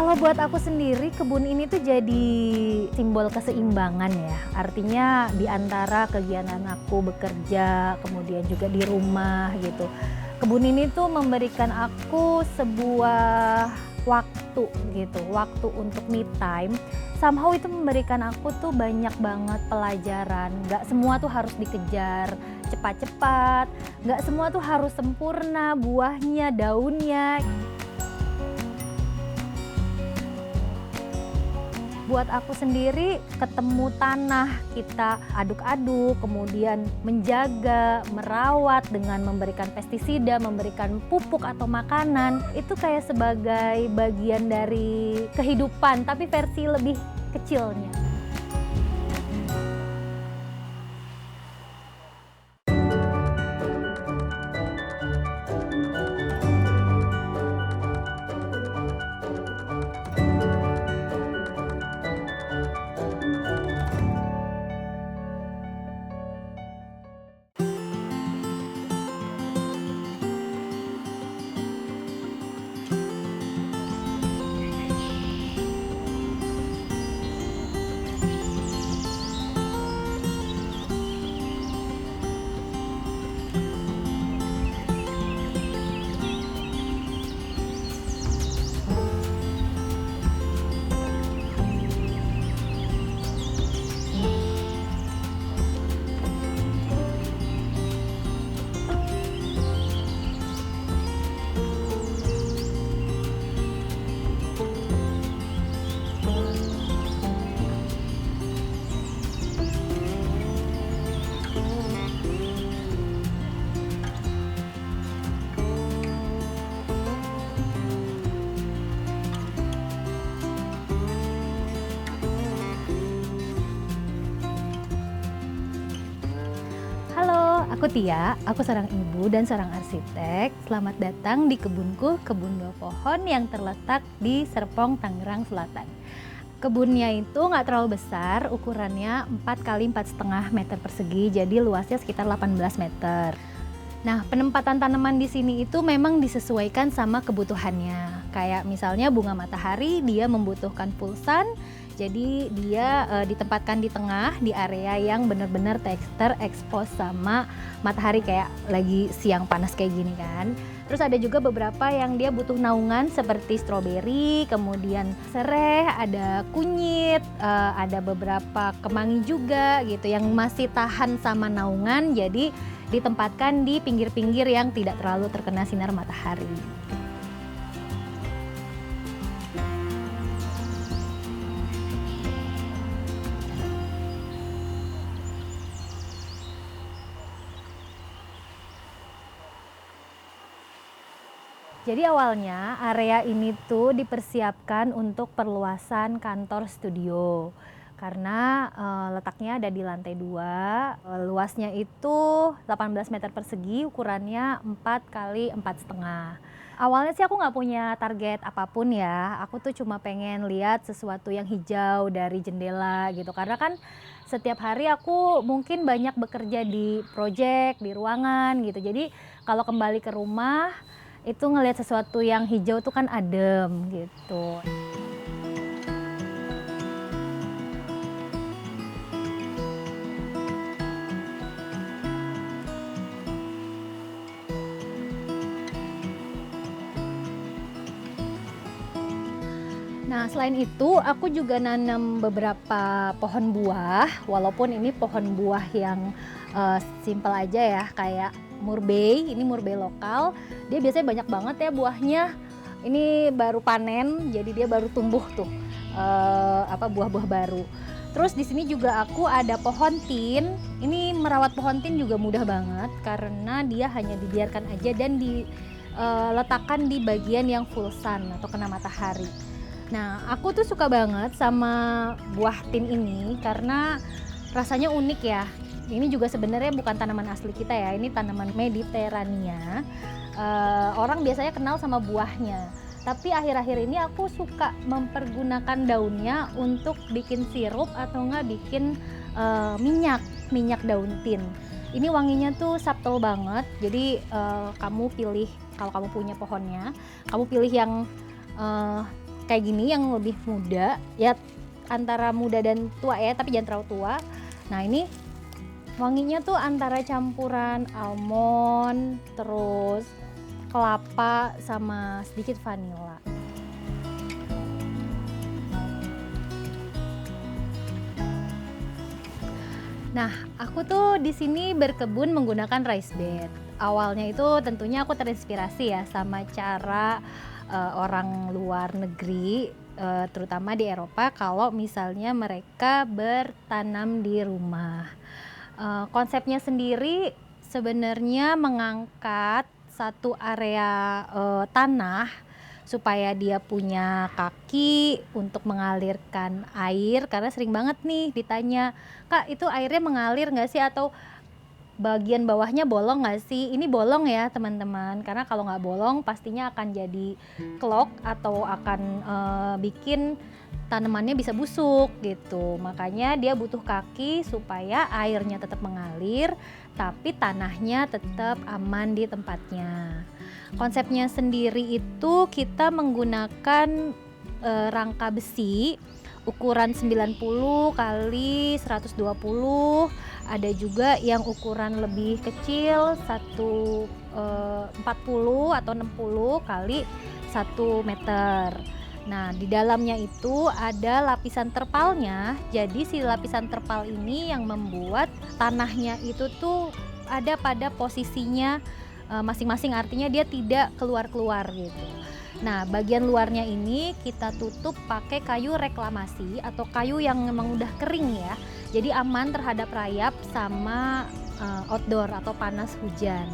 Kalau buat aku sendiri, kebun ini tuh jadi simbol keseimbangan ya. Artinya di antara kegiatan aku bekerja, kemudian juga di rumah gitu. Kebun ini tuh memberikan aku sebuah waktu gitu, waktu untuk me time. Somehow itu memberikan aku tuh banyak banget pelajaran. Gak semua tuh harus dikejar cepat-cepat, gak semua tuh harus sempurna buahnya, daunnya. Buat aku sendiri, ketemu tanah, kita aduk-aduk, kemudian menjaga, merawat dengan memberikan pestisida, memberikan pupuk atau makanan, itu kayak sebagai bagian dari kehidupan, tapi versi lebih kecilnya. Halo, aku Tia, aku seorang ibu dan seorang arsitek. Selamat datang di kebunku, kebun 2 pohon yang terletak di Serpong, Tangerang Selatan. Kebunnya itu nggak terlalu besar, ukurannya 4 kali 4,5 meter persegi, jadi luasnya sekitar 18 meter. Nah, penempatan tanaman di sini itu memang disesuaikan sama kebutuhannya. Kayak misalnya bunga matahari, dia membutuhkan pulsan, jadi dia ditempatkan di tengah, di area yang benar-benar terekspos sama matahari kayak lagi siang panas kayak gini kan. Terus ada juga beberapa yang dia butuh naungan seperti stroberi, kemudian sereh, ada kunyit, ada beberapa kemangi juga gitu yang masih tahan sama naungan, jadi ditempatkan di pinggir-pinggir yang tidak terlalu terkena sinar matahari. Jadi awalnya area ini tuh dipersiapkan untuk perluasan kantor studio. Karena letaknya ada di lantai 2, luasnya itu 18 meter persegi, ukurannya 4 kali 4,5. Awalnya sih aku nggak punya target apapun ya, aku tuh cuma pengen lihat sesuatu yang hijau dari jendela gitu. Karena kan setiap hari aku mungkin banyak bekerja di proyek, di ruangan gitu. Jadi kalau kembali ke rumah, itu ngelihat sesuatu yang hijau tuh kan adem gitu. Nah, selain itu aku juga nanam beberapa pohon buah, walaupun ini pohon buah yang simpel aja ya, kayak murbei, ini murbei lokal. Dia biasanya banyak banget ya buahnya. Ini baru panen, jadi dia baru tumbuh tuh buah-buah baru. Terus di sini juga aku ada pohon tin. Ini merawat pohon tin juga mudah banget karena dia hanya dibiarkan aja dan diletakkan di bagian yang full sun atau kena matahari. Nah, aku tuh suka banget sama buah tin ini karena rasanya unik ya. Ini juga sebenarnya bukan tanaman asli kita ya, ini tanaman Mediterania. Orang biasanya kenal sama buahnya. Tapi akhir-akhir ini aku suka mempergunakan daunnya untuk bikin sirup atau enggak bikin minyak daun tin. Ini wanginya tuh subtle banget, jadi kamu pilih, kalau kamu punya pohonnya, kamu pilih yang kayak gini yang lebih muda, ya antara muda dan tua ya, tapi jangan terlalu tua. Nah ini wanginya tuh antara campuran almond, terus kelapa sama sedikit vanila. Nah, aku tuh di sini berkebun menggunakan rice bed. Awalnya itu tentunya aku terinspirasi ya sama cara orang luar negeri, terutama di Eropa, kalau misalnya mereka bertanam di rumah. Konsepnya sendiri sebenarnya mengangkat satu area tanah supaya dia punya kaki untuk mengalirkan air, karena sering banget nih ditanya, Kak itu airnya mengalir nggak sih, atau bagian bawahnya bolong nggak sih? Ini bolong ya teman-teman, karena kalau nggak bolong pastinya akan jadi clog atau akan bikin tanamannya bisa busuk gitu. Makanya dia butuh kaki supaya airnya tetap mengalir tapi tanahnya tetap aman di tempatnya. Konsepnya sendiri itu kita menggunakan rangka besi ukuran 90 kali 120, ada juga yang ukuran lebih kecil 140 atau 60 kali 1 meter. Nah, di dalamnya itu ada lapisan terpalnya. Jadi si lapisan terpal ini yang membuat tanahnya itu tuh ada pada posisinya masing-masing, artinya dia tidak keluar-keluar gitu. Nah, bagian luarnya ini kita tutup pakai kayu reklamasi atau kayu yang memang udah kering ya. Jadi aman terhadap rayap sama outdoor atau panas hujan.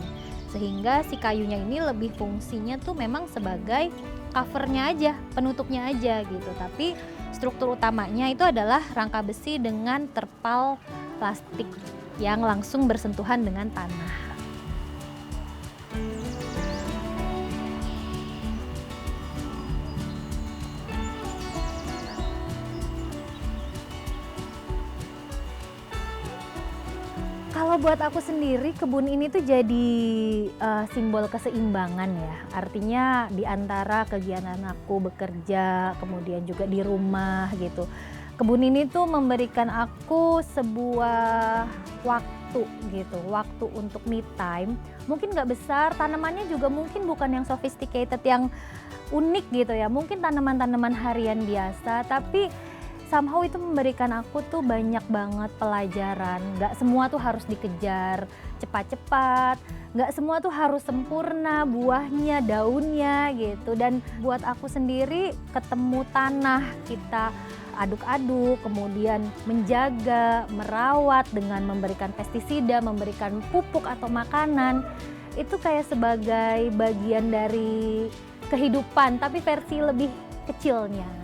Sehingga si kayunya ini lebih fungsinya tuh memang sebagai covernya aja, penutupnya aja gitu. Tapi struktur utamanya itu adalah rangka besi dengan terpal plastik yang langsung bersentuhan dengan tanah. Kalau buat aku sendiri, kebun ini tuh jadi simbol keseimbangan ya. Artinya di antara kegiatan aku bekerja, kemudian juga di rumah gitu. Kebun ini tuh memberikan aku sebuah waktu gitu, waktu untuk me time. Mungkin nggak besar, tanamannya juga mungkin bukan yang sophisticated, yang unik gitu ya. Mungkin tanaman-tanaman harian biasa, tapi somehow itu memberikan aku tuh banyak banget pelajaran. Gak semua tuh harus dikejar cepat-cepat, gak semua tuh harus sempurna buahnya, daunnya gitu. Dan buat aku sendiri, ketemu tanah, kita aduk-aduk, kemudian menjaga, merawat dengan memberikan pestisida, memberikan pupuk atau makanan, itu kayak sebagai bagian dari kehidupan, tapi versi lebih kecilnya.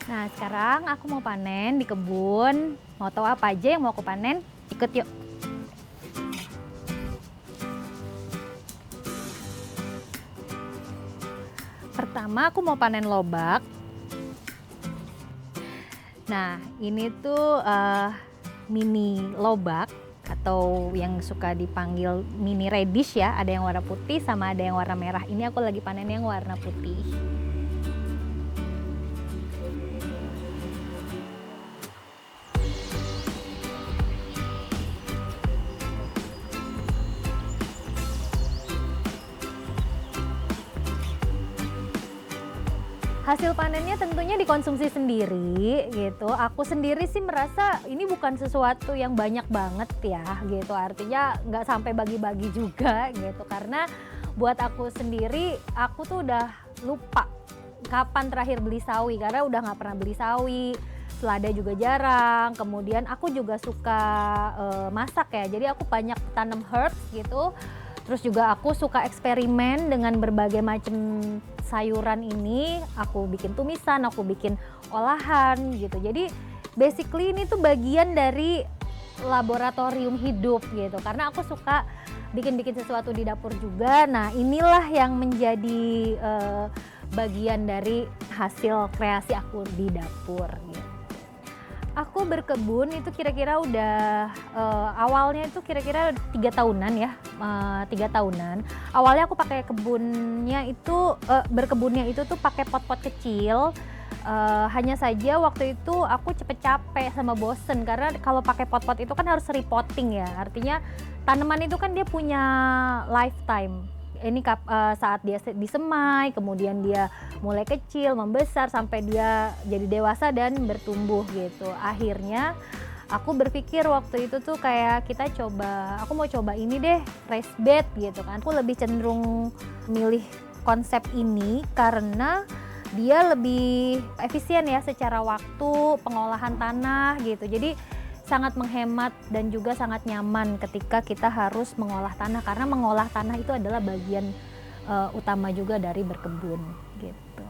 Nah, sekarang aku mau panen di kebun. Mau tahu apa aja yang mau aku panen? Ikut yuk. Pertama aku mau panen lobak. Nah, ini tuh mini lobak atau yang suka dipanggil mini radish ya. Ada yang warna putih sama ada yang warna merah. Ini aku lagi panen yang warna putih. Hasil panennya tentunya dikonsumsi sendiri gitu. Aku sendiri sih merasa ini bukan sesuatu yang banyak banget ya gitu. Artinya nggak sampai bagi-bagi juga gitu. Karena buat aku sendiri, aku tuh udah lupa kapan terakhir beli sawi. Karena udah nggak pernah beli sawi. Selada juga jarang. Kemudian aku juga suka masak ya. Jadi aku banyak tanam herbs gitu. Terus juga aku suka eksperimen dengan berbagai macam sayuran ini, aku bikin tumisan, aku bikin olahan gitu. Jadi basically ini tuh bagian dari laboratorium hidup gitu. Karena aku suka bikin-bikin sesuatu di dapur juga. Nah, inilah yang menjadi bagian dari hasil kreasi aku di dapur gitu. Aku berkebun itu kira-kira udah awalnya itu kira-kira 3 tahunan ya, 3 tahunan. Awalnya aku pakai berkebunnya itu tuh pakai pot-pot kecil. Hanya saja waktu itu aku cepet capek sama bosen karena kalau pakai pot-pot itu kan harus repotting ya. Artinya tanaman itu kan dia punya lifetime. Ini saat dia disemai, kemudian dia mulai kecil, membesar sampai dia jadi dewasa dan bertumbuh gitu. Akhirnya aku berpikir waktu itu tuh kayak aku mau coba ini deh, raised bed gitu kan. Aku lebih cenderung milih konsep ini karena dia lebih efisien ya secara waktu, pengolahan tanah gitu. Jadi sangat menghemat dan juga sangat nyaman ketika kita harus mengolah tanah karena mengolah tanah itu adalah bagian utama juga dari berkebun gitu.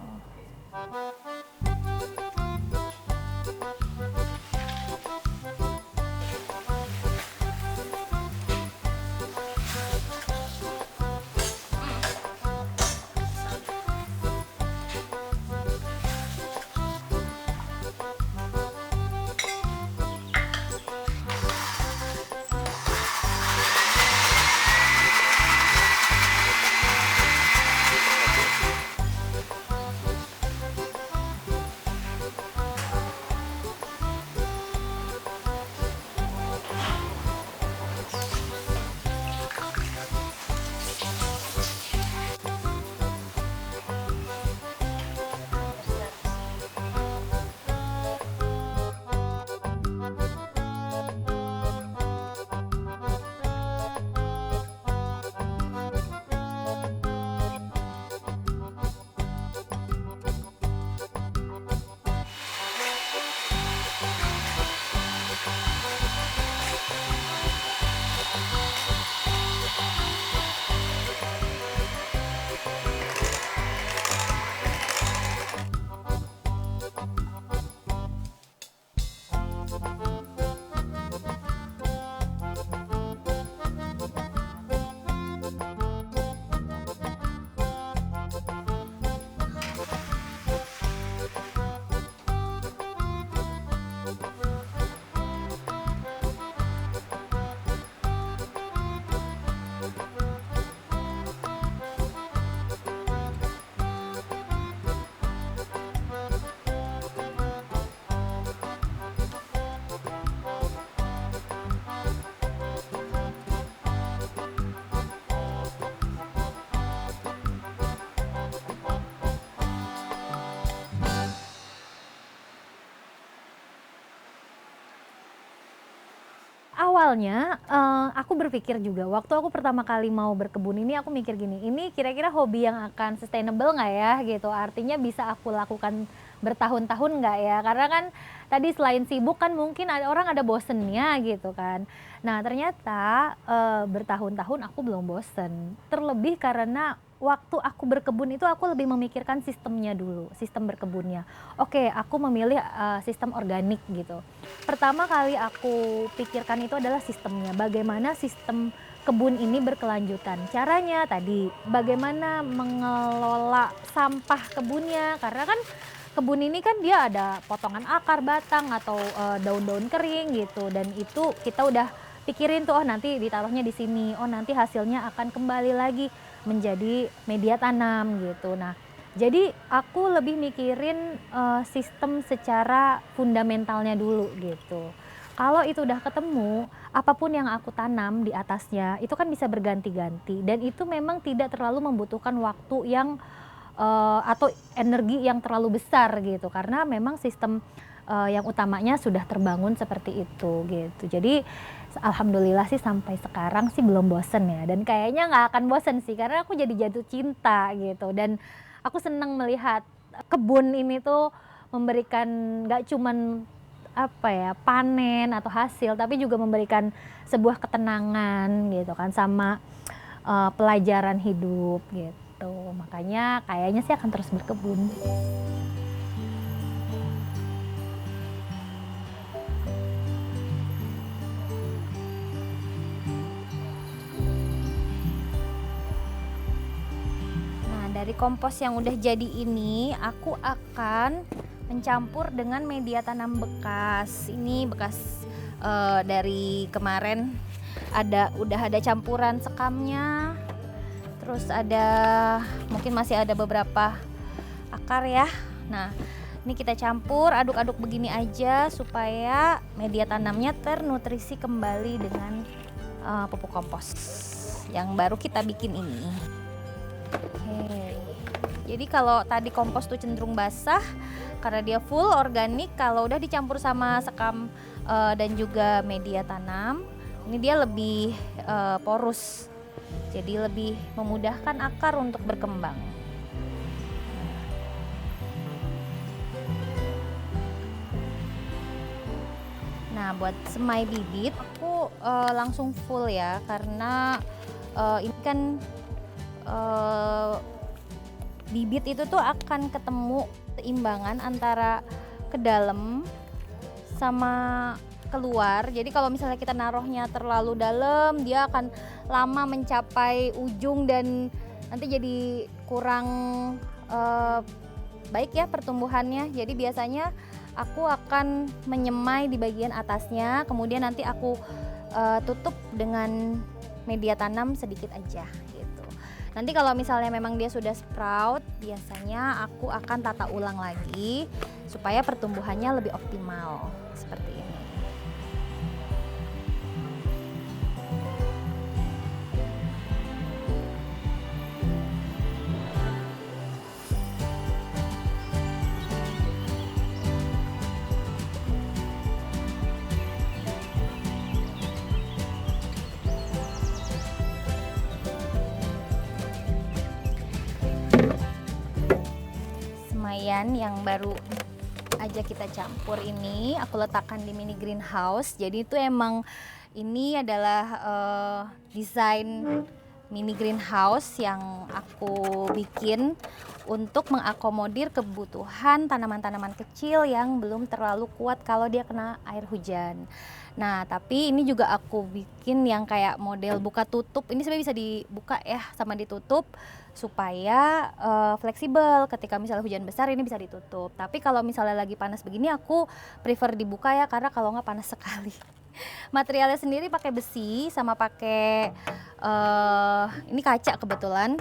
Awalnya, aku berpikir juga waktu aku pertama kali mau berkebun ini aku mikir gini, ini kira-kira hobi yang akan sustainable nggak ya gitu, artinya bisa aku lakukan bertahun-tahun nggak ya, karena kan tadi selain sibuk kan mungkin ada bosennya gitu kan. Nah ternyata, bertahun-tahun aku belum bosen, terlebih karena waktu aku berkebun itu aku lebih memikirkan sistemnya dulu, sistem berkebunnya. Oke, aku memilih, sistem organik gitu. Pertama kali aku pikirkan itu adalah sistemnya, bagaimana sistem kebun ini berkelanjutan. Caranya tadi, bagaimana mengelola sampah kebunnya, karena kan kebun ini kan dia ada potongan akar, batang, atau daun-daun kering gitu, dan itu kita udah pikirin tuh, oh nanti ditaruhnya di sini, oh nanti hasilnya akan kembali lagi menjadi media tanam gitu. Nah, jadi aku lebih mikirin sistem secara fundamentalnya dulu gitu. Kalau itu udah ketemu, apapun yang aku tanam di atasnya itu kan bisa berganti-ganti dan itu memang tidak terlalu membutuhkan waktu yang atau energi yang terlalu besar gitu karena memang sistem yang utamanya sudah terbangun seperti itu gitu. Jadi alhamdulillah sih sampai sekarang sih belum bosen ya dan kayaknya nggak akan bosen sih karena aku jadi jatuh cinta gitu dan aku senang melihat kebun ini tuh memberikan nggak cuman apa ya panen atau hasil tapi juga memberikan sebuah ketenangan gitu kan sama pelajaran hidup gitu. Makanya kayaknya sih akan terus berkebun. Nah, dari kompos yang udah jadi ini, aku akan mencampur dengan media tanam bekas. Ini bekas dari kemarin udah ada campuran sekamnya. Terus ada mungkin masih ada beberapa akar ya. Nah, ini kita campur, aduk-aduk begini aja supaya media tanamnya ternutrisi kembali dengan pupuk kompos yang baru kita bikin ini. Oke. Jadi kalau tadi kompos tuh cenderung basah karena dia full organik, kalau udah dicampur sama sekam dan juga media tanam, ini dia lebih porus. Jadi lebih memudahkan akar untuk berkembang. Nah, buat semai bibit aku langsung full ya, karena ini kan bibit itu tuh akan ketemu keseimbangan antara ke dalam sama keluar. Jadi kalau misalnya kita naruhnya terlalu dalam, dia akan lama mencapai ujung dan nanti jadi kurang baik ya pertumbuhannya. Jadi biasanya aku akan menyemai di bagian atasnya, kemudian nanti aku tutup dengan media tanam sedikit aja gitu. Nanti kalau misalnya memang dia sudah sprout, biasanya aku akan tata ulang lagi supaya pertumbuhannya lebih optimal seperti ini. Yang baru aja kita campur ini aku letakkan di mini greenhouse. Jadi itu emang ini adalah desain mini greenhouse yang aku bikin untuk mengakomodir kebutuhan tanaman-tanaman kecil yang belum terlalu kuat kalau dia kena air hujan. Nah, tapi ini juga aku bikin yang kayak model buka tutup. Ini sebenarnya bisa dibuka ya sama ditutup supaya fleksibel. Ketika misalnya hujan besar ini bisa ditutup. Tapi kalau misalnya lagi panas begini aku prefer dibuka ya, karena kalau nggak panas sekali. Materialnya sendiri pakai besi sama pakai ini kaca kebetulan.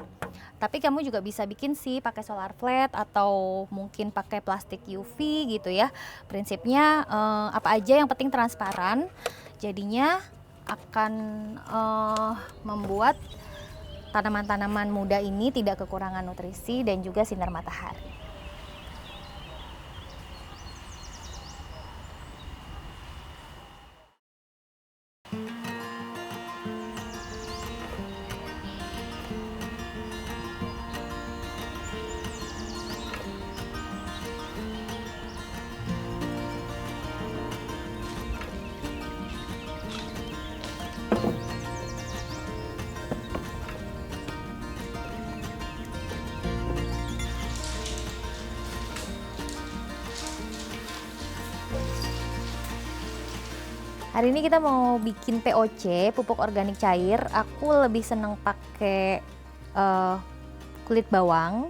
Tapi kamu juga bisa bikin sih pakai solar flat atau mungkin pakai plastik UV gitu ya. Prinsipnya apa aja yang penting transparan. Jadinya akan membuat tanaman-tanaman muda ini tidak kekurangan nutrisi dan juga sinar matahari. Hari ini kita mau bikin POC, pupuk organik cair. Aku lebih seneng pakai kulit bawang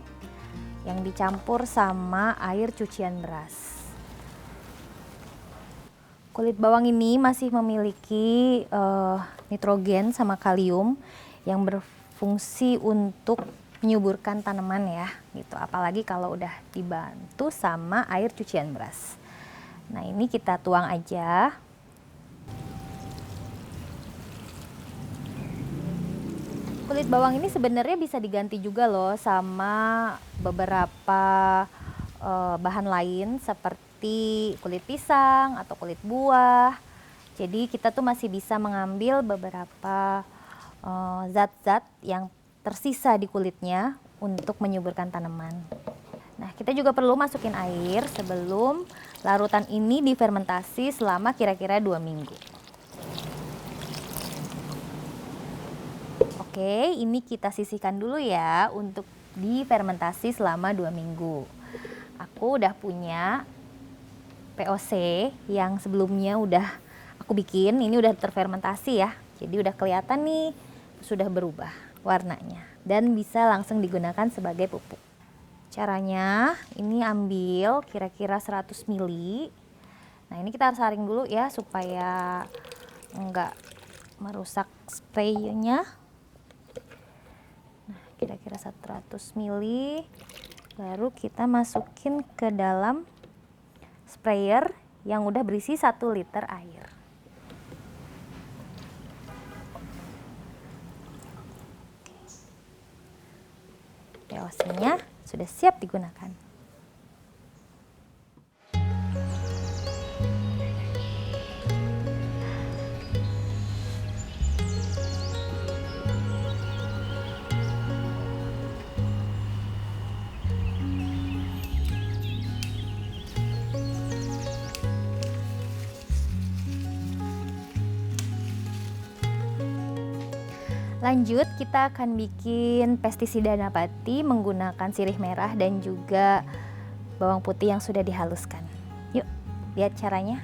yang dicampur sama air cucian beras. Kulit bawang ini masih memiliki nitrogen sama kalium yang berfungsi untuk menyuburkan tanaman ya, gitu. Apalagi kalau udah dibantu sama air cucian beras. Nah, ini kita tuang aja. Kulit bawang ini sebenarnya bisa diganti juga loh sama beberapa bahan lain seperti kulit pisang atau kulit buah. Jadi kita tuh masih bisa mengambil beberapa zat-zat yang tersisa di kulitnya untuk menyuburkan tanaman. Nah, kita juga perlu masukin air sebelum larutan ini difermentasi selama kira-kira 2 minggu. Oke, ini kita sisihkan dulu ya untuk difermentasi selama 2 minggu. Aku udah punya POC yang sebelumnya udah aku bikin, ini udah terfermentasi ya. Jadi udah kelihatan nih sudah berubah warnanya dan bisa langsung digunakan sebagai pupuk. Caranya ini ambil kira-kira 100 ml. Nah, ini kita harus saring dulu ya supaya enggak merusak spraynya. Nah, kira-kira 100 ml. Baru kita masukin ke dalam sprayer yang udah berisi 1 liter air. POC-nya sudah siap digunakan. Lanjut, kita akan bikin pestisida nabati menggunakan sirih merah dan juga bawang putih yang sudah dihaluskan. Yuk, lihat caranya.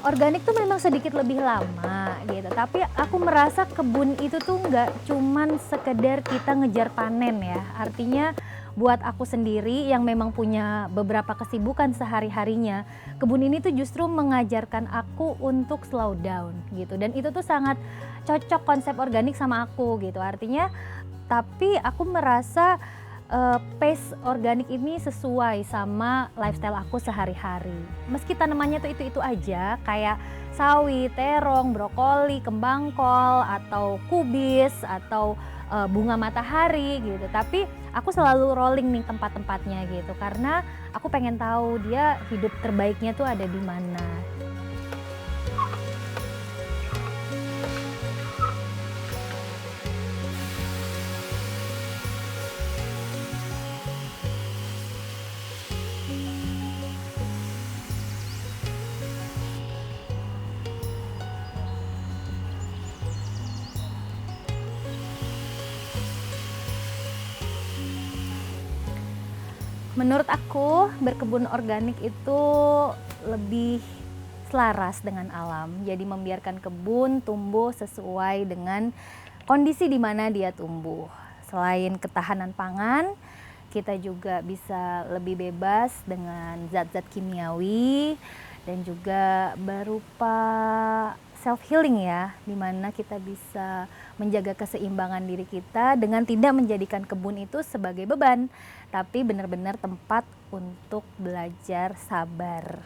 Organik tuh memang sedikit lebih lama gitu, tapi aku merasa kebun itu tuh nggak cuman sekedar kita ngejar panen ya. Artinya buat aku sendiri yang memang punya beberapa kesibukan sehari-harinya, kebun ini tuh justru mengajarkan aku untuk slow down gitu. Dan itu tuh sangat cocok konsep organik sama aku gitu. Artinya, tapi aku merasa pace organik ini sesuai sama lifestyle aku sehari-hari. Meski tanamannya tuh itu-itu aja, kayak sawi, terong, brokoli, kembang kol, atau kubis, atau bunga matahari gitu. Tapi aku selalu rolling nih tempat-tempatnya gitu, karena aku pengen tahu dia hidup terbaiknya tuh ada di mana. Menurut aku, berkebun organik itu lebih selaras dengan alam. Jadi membiarkan kebun tumbuh sesuai dengan kondisi di mana dia tumbuh. Selain ketahanan pangan, kita juga bisa lebih bebas dengan zat-zat kimiawi dan juga berupa self healing ya, dimana kita bisa menjaga keseimbangan diri kita dengan tidak menjadikan kebun itu sebagai beban, tapi benar-benar tempat untuk belajar sabar.